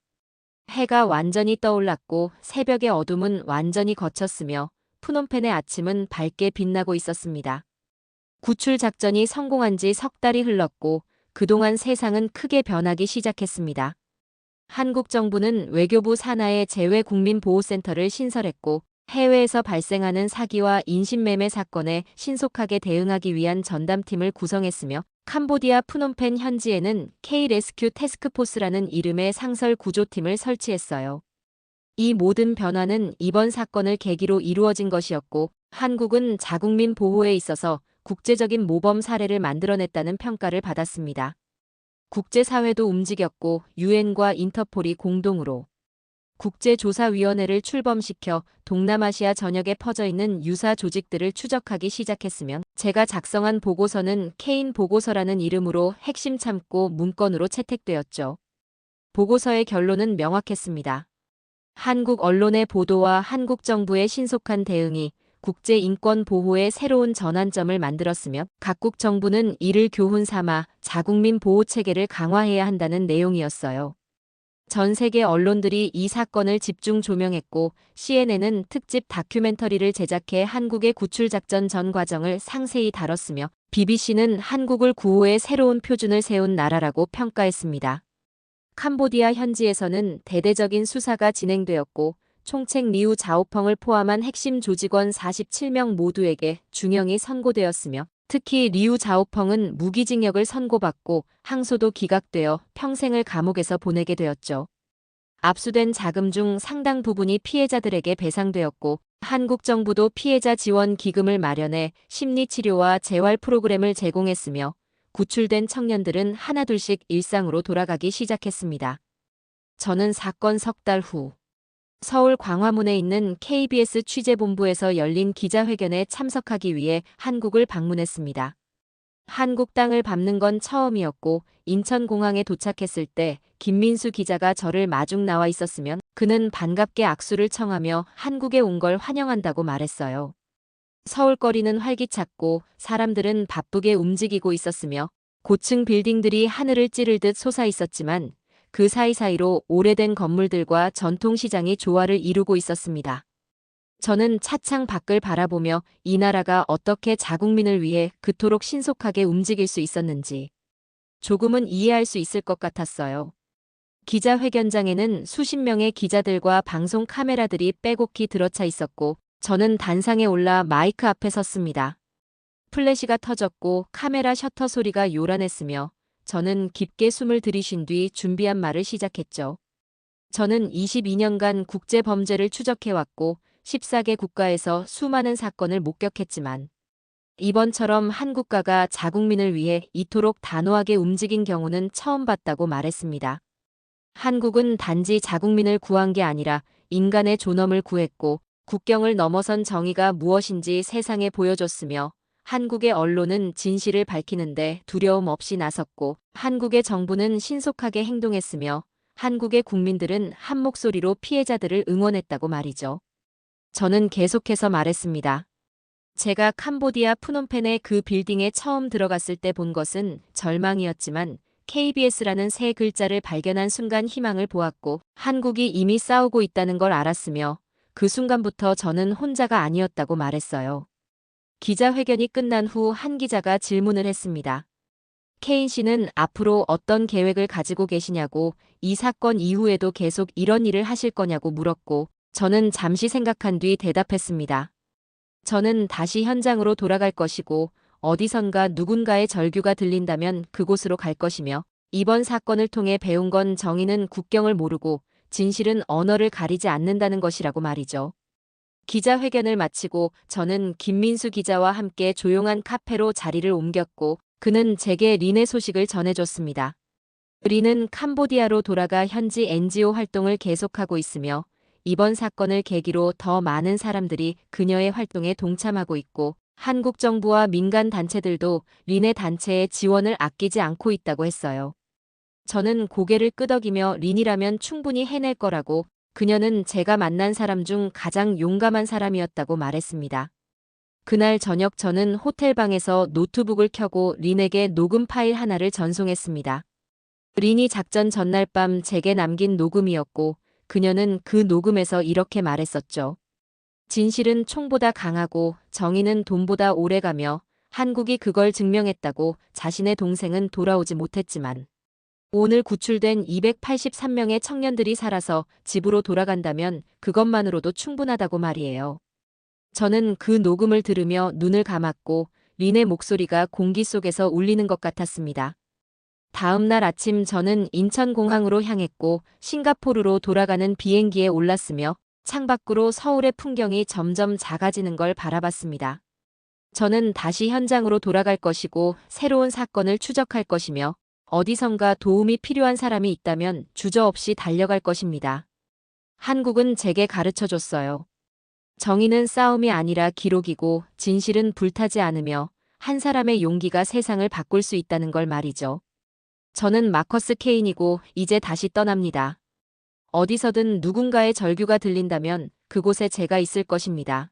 해가 완전히 떠올랐고 새벽의 어둠은 완전히 걷혔으며 푸놈펜의 아침은 밝게 빛나고 있었습니다. 구출 작전이 성공한 지 석 달이 흘렀고 그동안 세상은 크게 변하기 시작했습니다. 한국 정부는 외교부 산하의 재외국민보호센터를 신설했고 해외에서 발생하는 사기와 인신매매 사건에 신속하게 대응하기 위한 전담팀을 구성했으며 캄보디아 푸놈펜 현지에는 K-레스큐 태스크포스라는 이름의 상설 구조팀을 설치했어요. 이 모든 변화는 이번 사건을 계기로 이루어진 것이었고 한국은 자국민 보호에 있어서 국제적인 모범 사례를 만들어냈다는 평가를 받았습니다. 국제사회도 움직였고 유엔과 인터폴이 공동으로 국제조사위원회를 출범시켜 동남아시아 전역에 퍼져있는 유사 조직들을 추적하기 시작했으며 제가 작성한 보고서는 케인 보고서라는 이름으로 핵심 참고 문건으로 채택되었죠. 보고서의 결론은 명확했습니다. 한국 언론의 보도와 한국 정부의 신속한 대응이 국제인권 보호의 새로운 전환점을 만들었으며 각국 정부는 이를 교훈 삼아 자국민 보호 체계를 강화해야 한다는 내용이었어요. 전 세계 언론들이 이 사건을 집중 조명했고 CNN은 특집 다큐멘터리를 제작해 한국의 구출작전 전 과정을 상세히 다뤘으며 BBC는 한국을 구호의 새로운 표준을 세운 나라라고 평가했습니다. 캄보디아 현지에서는 대대적인 수사가 진행되었고 총책 리우 자오펑을 포함한 핵심 조직원 47명 모두에게 중형이 선고되었으며 특히 리우 자오펑은 무기징역을 선고받고 항소도 기각되어 평생을 감옥에서 보내게 되었죠. 압수된 자금 중 상당 부분이 피해자들에게 배상되었고 한국 정부도 피해자 지원 기금을 마련해 심리치료와 재활 프로그램을 제공했으며 구출된 청년들은 하나둘씩 일상으로 돌아가기 시작했습니다. 저는 사건 석 달 후 서울 광화문에 있는 KBS 취재본부에서 열린 기자회견에 참석하기 위해 한국을 방문했습니다. 한국 땅을 밟는 건 처음이었고 인천공항에 도착했을 때 김민수 기자가 저를 마중 나와 있었으면 그는 반갑게 악수를 청하며 한국에 온 걸 환영한다고 말했어요. 서울거리는 활기찼고 사람들은 바쁘게 움직이고 있었으며 고층 빌딩들이 하늘을 찌를 듯 솟아 있었지만 그 사이사이로 오래된 건물들과 전통시장이 조화를 이루고 있었습니다. 저는 차창 밖을 바라보며 이 나라가 어떻게 자국민을 위해 그토록 신속하게 움직일 수 있었는지 조금은 이해할 수 있을 것 같았어요. 기자회견장에는 수십 명의 기자들과 방송 카메라들이 빼곡히 들어차 있었고 저는 단상에 올라 마이크 앞에 섰습니다. 플래시가 터졌고 카메라 셔터 소리가 요란했으며 저는 깊게 숨을 들이쉰 뒤 준비한 말을 시작했죠. 저는 22년간 국제 범죄를 추적해왔고 14개 국가에서 수많은 사건을 목격했지만 이번처럼 한국가가 자국민을 위해 이토록 단호하게 움직인 경우는 처음 봤다고 말했습니다. 한국은 단지 자국민을 구한 게 아니라 인간의 존엄을 구했고 국경을 넘어선 정의가 무엇인지 세상에 보여줬으며 한국의 언론은 진실을 밝히는데 두려움 없이 나섰고 한국의 정부는 신속하게 행동했으며 한국의 국민들은 한 목소리로 피해자들을 응원했다고 말이죠. 저는 계속해서 말했습니다. 제가 캄보디아 프놈펜의 그 빌딩에 처음 들어갔을 때 본 것은 절망이었지만 KBS라는 세 글자를 발견한 순간 희망을 보았고 한국이 이미 싸우고 있다는 걸 알았으며 그 순간부터 저는 혼자가 아니었다고 말했어요. 기자회견이 끝난 후 한 기자가 질문을 했습니다. 케인 씨는 앞으로 어떤 계획을 가지고 계시냐고 이 사건 이후에도 계속 이런 일을 하실 거냐고 물었고 저는 잠시 생각한 뒤 대답했습니다. 저는 다시 현장으로 돌아갈 것이고 어디선가 누군가의 절규가 들린다면 그곳으로 갈 것이며 이번 사건을 통해 배운 건 정의는 국경을 모르고 진실은 언어를 가리지 않는다는 것이라고 말이죠. 기자회견을 마치고 저는 김민수 기자와 함께 조용한 카페로 자리를 옮겼고 그는 제게 린의 소식을 전해줬습니다. 린은 캄보디아로 돌아가 현지 NGO 활동을 계속하고 있으며 이번 사건을 계기로 더 많은 사람들이 그녀의 활동에 동참하고 있고 한국 정부와 민간 단체들도 린의 단체의 지원을 아끼지 않고 있다고 했어요. 저는 고개를 끄덕이며 린이라면 충분히 해낼 거라고 그녀는 제가 만난 사람 중 가장 용감한 사람이었다고 말했습니다. 그날 저녁 저는 호텔방에서 노트북을 켜고 린에게 녹음 파일 하나를 전송했습니다. 린이 작전 전날 밤 제게 남긴 녹음이었고 그녀는 그 녹음에서 이렇게 말했었죠. 진실은 총보다 강하고 정의는 돈보다 오래가며 한국이 그걸 증명했다고 자신의 동생은 돌아오지 못했지만 오늘 구출된 283명의 청년들이 살아서 집으로 돌아간다면 그것만으로도 충분하다고 말이에요. 저는 그 녹음을 들으며 눈을 감았고 린의 목소리가 공기 속에서 울리는 것 같았습니다. 다음 날 아침 저는 인천공항으로 향했고 싱가포르로 돌아가는 비행기에 올랐으며 창밖으로 서울의 풍경이 점점 작아지는 걸 바라봤습니다. 저는 다시 현장으로 돌아갈 것이고 새로운 사건을 추적할 것이며 어디선가 도움이 필요한 사람이 있다면 주저없이 달려갈 것입니다. 한국은 제게 가르쳐줬어요. 정의는 싸움이 아니라 기록이고 진실은 불타지 않으며 한 사람의 용기가 세상을 바꿀 수 있다는 걸 말이죠. 저는 마커스 케인이고 이제 다시 떠납니다. 어디서든 누군가의 절규가 들린다면 그곳에 제가 있을 것입니다.